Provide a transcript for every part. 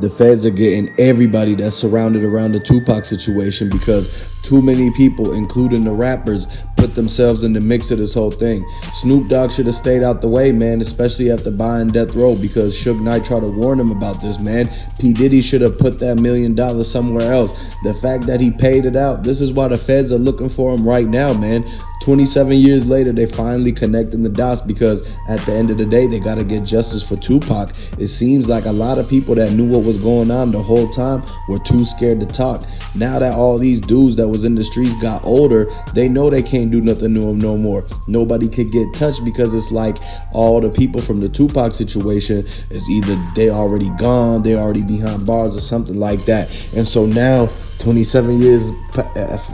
The feds are getting everybody that's surrounded around the Tupac situation because too many people, including the rappers, put themselves in the mix of this whole thing. Snoop Dogg should have stayed out the way, man, especially after buying Death Row, because Sugeknight tried to warn him about this, man. Pdiddy should have put that $1 million somewhere else. The fact that he paid it out, this is why the feds are looking for him right now, man. 27 years later, they finally connecting the dots because at the end of the day, they got to get justice for Tupac. It seems like a lot of people that knew what was going on the whole time were too scared to talk. Now that all these dudes that was in the streets got older, they know they can't do nothing to him no more. Nobody could get touched because it's like all the people from the Tupac situation is either they already gone, they already behind bars or something like that. And so now, 27 years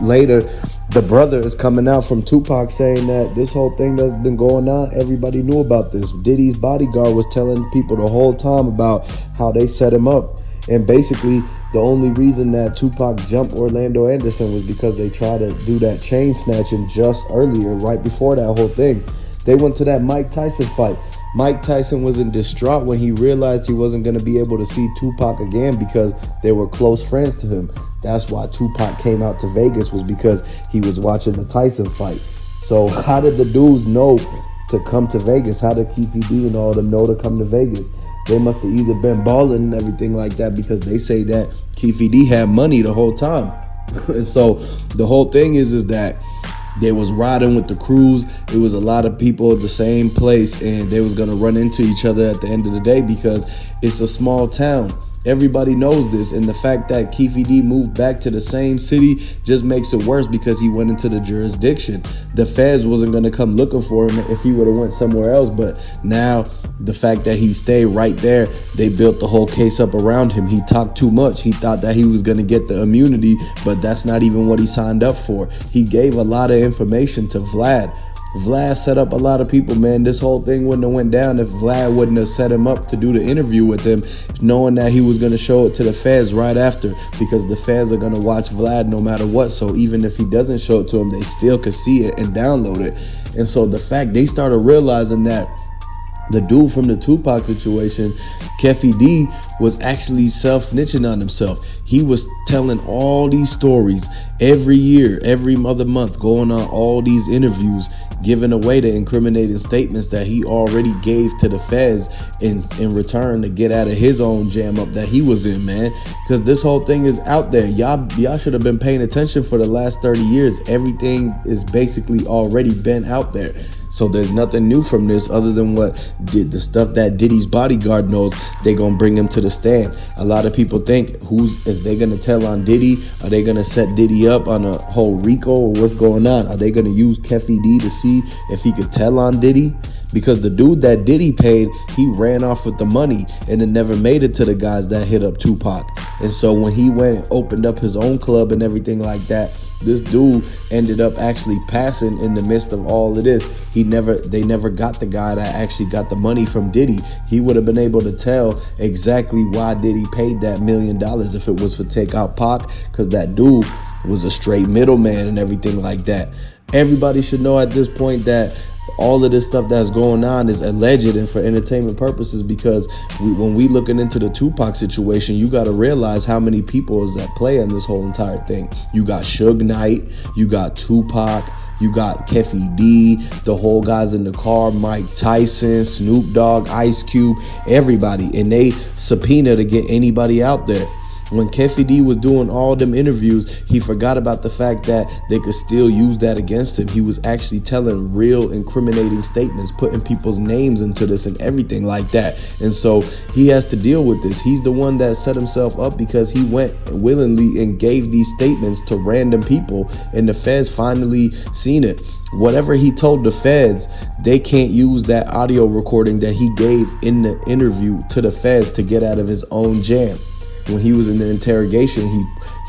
later, the brother is coming out from Tupac saying that this whole thing that's been going on, everybody knew about this. Diddy's bodyguard was telling people the whole time about how they set him up. And basically, the only reason that Tupac jumped Orlando Anderson was because they tried to do that chain snatching just earlier, right before that whole thing. They went to that Mike Tyson fight. Mike Tyson was in distraught when he realized he wasn't going to be able to see Tupac again because they were close friends to him. That's why Tupac came out to Vegas, was because he was watching the Tyson fight. So how did the dudes know to come to Vegas? How did Keefe and all of them know to come to Vegas? They must have either been balling and everything like that, because they say that Keefe had money the whole time. And so the whole thing is that they was riding with the crews. It was a lot of people at the same place, and they was gonna run into each other at the end of the day because it's a small town. Everybody knows this, and the fact that Keefe moved back to the same city just makes it worse because he went into the jurisdiction. The feds wasn't going to come looking for him if he would have went somewhere else, but now the fact that he stayed right there, they built the whole case up around him. He talked too much. He thought that he was going to get the immunity, but that's not even what he signed up for. He gave a lot of information to Vlad. Vlad set up a lot of people, man. This whole thing wouldn't have went down if Vlad wouldn't have set him up to do the interview with him, knowing that he was going to show it to the feds right after, because the feds are going to watch Vlad no matter what. So even if he doesn't show it to them, they still could see it and download it. And so the fact they started realizing that the dude from the Tupac situation, Keefe D, was actually self-snitching on himself. He was telling all these stories every year, every other month, going on all these interviews, giving away the incriminating statements that he already gave to the feds in return to get out of his own jam up that he was in, man. Because this whole thing is out there. Y'all should have been paying attention for the last 30 years. Everything is basically already been out there. So there's nothing new from this other than what the stuff that Diddy's bodyguard knows. They gonna bring him to the stand. A lot of people think, is they gonna tell on Diddy? Are they gonna set Diddy up on a whole RICO, or what's going on? Are they gonna use Keefe D to see if he could tell on Diddy? Because the dude that Diddy paid, he ran off with the money and it never made it to the guys that hit up Tupac. And so when he went and opened up his own club and everything like that, this dude ended up actually passing in the midst of all of this. They never got the guy that actually got the money from Diddy. He would have been able to tell exactly why Diddy paid that $1 million if it was for take out Pac, because that dude was a straight middleman and everything like that. Everybody should know at this point that all of this stuff that's going on is alleged and for entertainment purposes, because when we looking into the Tupac situation, you got to realize how many people is at play in this whole entire thing. You got Sugeknight, you got Tupac, you got Keefe D, the whole guys in the car, Mike Tyson, Snoop Dogg, Ice Cube, everybody, and they subpoena to get anybody out there. When Keefe D was doing all them interviews, he forgot about the fact that they could still use that against him. He was actually telling real incriminating statements, putting people's names into this and everything like that. And so he has to deal with this. He's the one that set himself up because he went willingly and gave these statements to random people, and the feds finally seen it. Whatever he told the feds, they can't use that audio recording that he gave in the interview to the feds to get out of his own jam. When he was in the interrogation,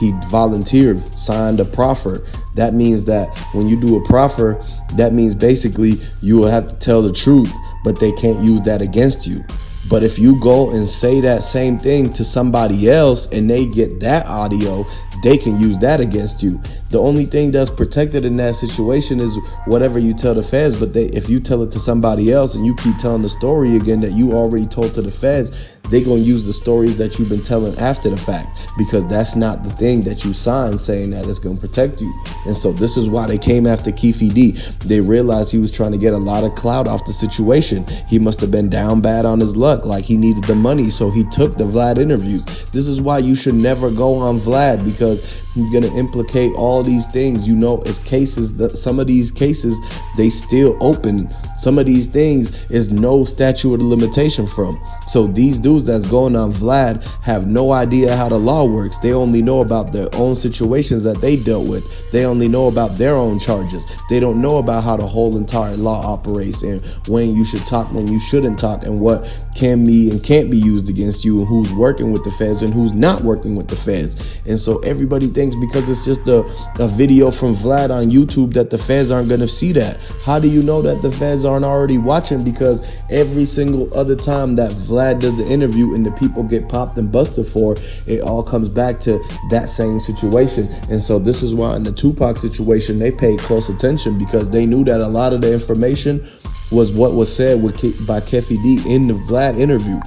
he volunteered, signed a proffer. That means that when you do a proffer, that means basically you will have to tell the truth, but they can't use that against you. But if you go and say that same thing to somebody else and they get that audio, they can use that against you. The only thing that's protected in that situation is whatever you tell the feds. But if you tell it to somebody else and you keep telling the story again that you already told to the feds, they gonna use the stories that you've been telling after the fact, because that's not the thing that you signed saying that it's gonna protect you. And so this is why they came after Keefe. They realized he was trying to get a lot of clout off the situation. He must have been down bad on his luck, like he needed the money, so he took the Vlad interviews. This is why you should never go on Vlad, because he's gonna implicate all these things. You know, as cases, some of these cases, they still open. Some of these things is no statute of limitation from. So these dudes that's going on Vlad have no idea how the law works. They only know about their own situations that they dealt with. They only know about their own charges. They don't know about how the whole entire law operates, and when you should talk, when you shouldn't talk, and what can be and can't be used against you, and who's working with the feds and who's not working with the feds. And so everybody thinks because it's just a video from Vlad on YouTube that the feds aren't going to see that. How do you know that the feds aren't already watching? Because every single other time that Vlad does the interview and the people get popped and busted for, it all comes back to that same situation. And so this is why in the Tupac situation, they paid close attention, because they knew that a lot of the information was what was said by Keefe in the Vlad interview.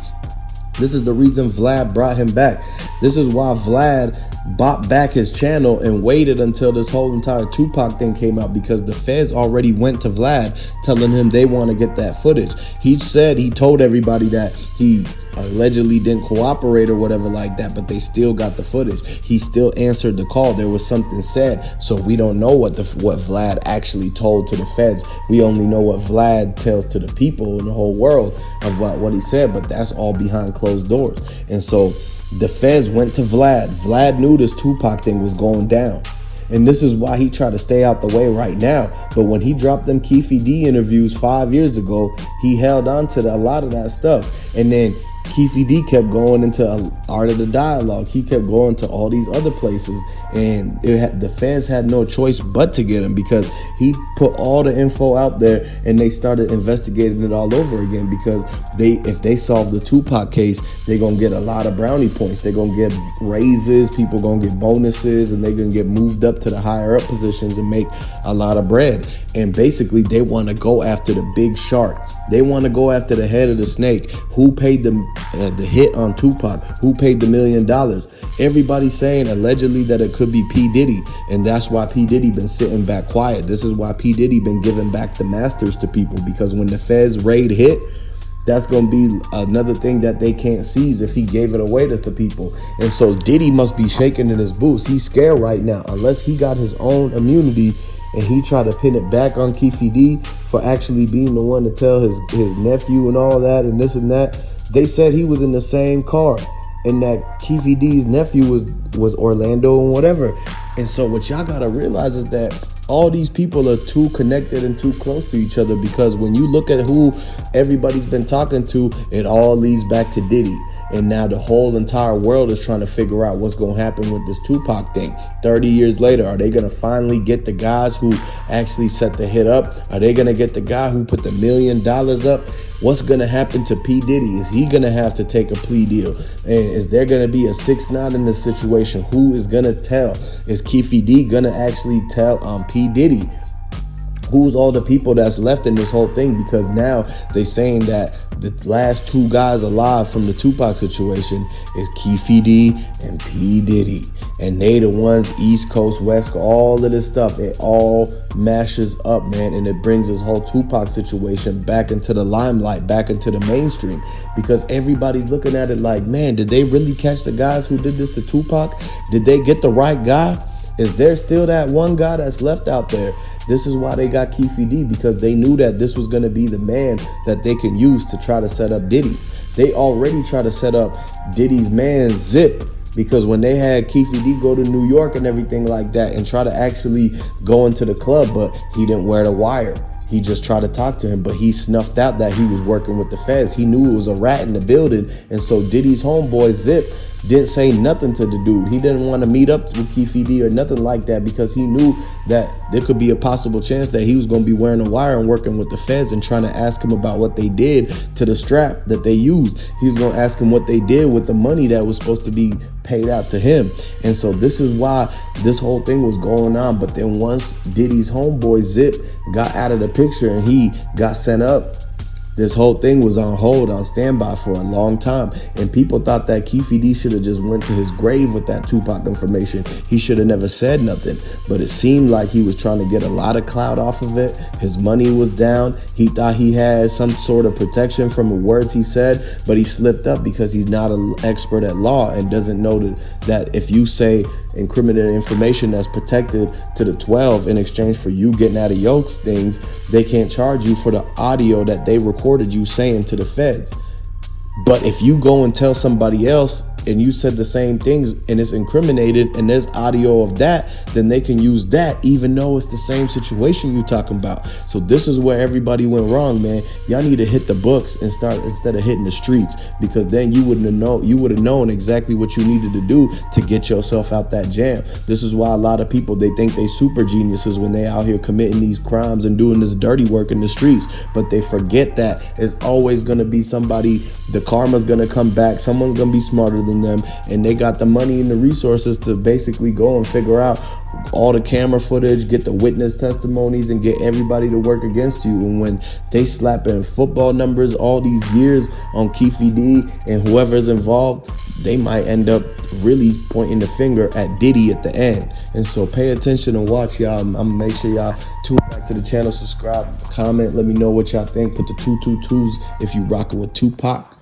This is the reason Vlad brought him back. This is why Vlad bought back his channel and waited until this whole entire Tupac thing came out, because the feds already went to Vlad telling him they want to get that footage. He told everybody that he allegedly didn't cooperate or whatever like that, but they still got the footage. He still answered the call. There was something said, so we don't know what Vlad actually told to the feds. We only know what Vlad tells to the people in the whole world about what he said, but that's all behind closed doors. And so the feds went to Vlad. Vlad knew this Tupac thing was going down, and this is why he tried to stay out the way right now. But when he dropped them Keefe interviews 5 years ago, he held on to a lot of that stuff. And then Keefe kept going into Art of the Dialogue. He kept going to all these other places, and the feds had no choice but to get him, because he put all the info out there, and they started investigating it all over again. Because if they solve the Tupac case, they're gonna get a lot of brownie points. They're gonna get raises, people gonna get bonuses, and they're gonna get moved up to the higher up positions and make a lot of bread. And basically they want to go after the big shark. They want to go after the head of the snake. Who paid the hit on Tupac? Who paid the $1 million? Everybody's saying allegedly that it could be Pdiddy, and that's why Pdiddy been sitting back quiet. This is why Pdiddy been giving back the masters to people, because when the feds raid hit, that's going to be another thing that they can't seize if he gave it away to the people. And so Diddy must be shaking in his boots. He's scared right now, unless he got his own immunity and he tried to pin it back on Keefe for actually being the one to tell his nephew and all that and this and that. They said he was in the same car, and that Keefe nephew was Orlando and whatever. And so what y'all gotta realize is that all these people are too connected and too close to each other, because when you look at who everybody's been talking to, it all leads back to Diddy. And now the whole entire world is trying to figure out what's going to happen with this Tupac thing. 30 years later, are they going to finally get the guys who actually set the hit up? Are they going to get the guy who put the $1 million up? What's going to happen to P. Diddy? Is he going to have to take a plea deal? And is there going to be a 6ix9ine in this situation? Who is going to tell? Is Keefe going to actually tell P. Diddy? Who's all the people that's left in this whole thing? Because now they're saying that the last 2 guys alive from the Tupac situation is Keefe and P. Diddy. And they the ones, East Coast, West Coast, all of this stuff. It all mashes up, man. And it brings this whole Tupac situation back into the limelight, back into the mainstream. Because everybody's looking at it like, man, did they really catch the guys who did this to Tupac? Did they get the right guy? Is there still that one guy that's left out there? This is why they got Keefe, because they knew that this was going to be the man that they can use to try to set up Diddy. They already tried to set up Diddy's man Zip, because when they had Keefe go to New York and everything like that and try to actually go into the club, but he didn't wear the wire. He just tried to talk to him, but he snuffed out that he was working with the feds. He knew it was a rat in the building. And so Diddy's homeboy Zip didn't say nothing to the dude. He didn't want to meet up with Keefe or nothing like that because he knew that there could be a possible chance that he was going to be wearing a wire and working with the feds and trying to ask him about what they did to the strap that they used. He was going to ask him what they did with the money that was supposed to be paid out to him. And so this is why this whole thing was going on. But then once Diddy's homeboy Zip got out of the picture and he got sent up, this whole thing was on hold, on standby for a long time. And people thought that Keefe should have just went to his grave with that Tupac information. He should have never said nothing. But it seemed like he was trying to get a lot of clout off of it. His money was down. He thought he had some sort of protection from the words he said, but he slipped up because he's not an expert at law and doesn't know that if you say incriminating information that's protected to the 12 in exchange for you getting out of Yoke's things, they can't charge you for the audio that they recorded you saying to the feds. But if you go and tell somebody else and you said the same things and it's incriminated and there's audio of that, then they can use that even though it's the same situation you talking about. So this is where everybody went wrong, man. Y'all need to hit the books and start instead of hitting the streets, because then you would have known exactly what you needed to do to get yourself out that jam. This is why a lot of people, they think they super geniuses when they out here committing these crimes and doing this dirty work in the streets, but they forget that it's always going to be somebody. The karma's going to come back. Someone's going to be smarter than them, and they got the money and the resources to basically go and figure out all the camera footage, get the witness testimonies, and get everybody to work against you. And when they slapping football numbers all these years on Keefe and whoever's involved, they might end up really pointing the finger at Diddy at the end. And so pay attention and watch, y'all. I'm gonna make sure y'all tune back to the channel, subscribe, comment, let me know what y'all think. Put the 222s if you rocking with Tupac.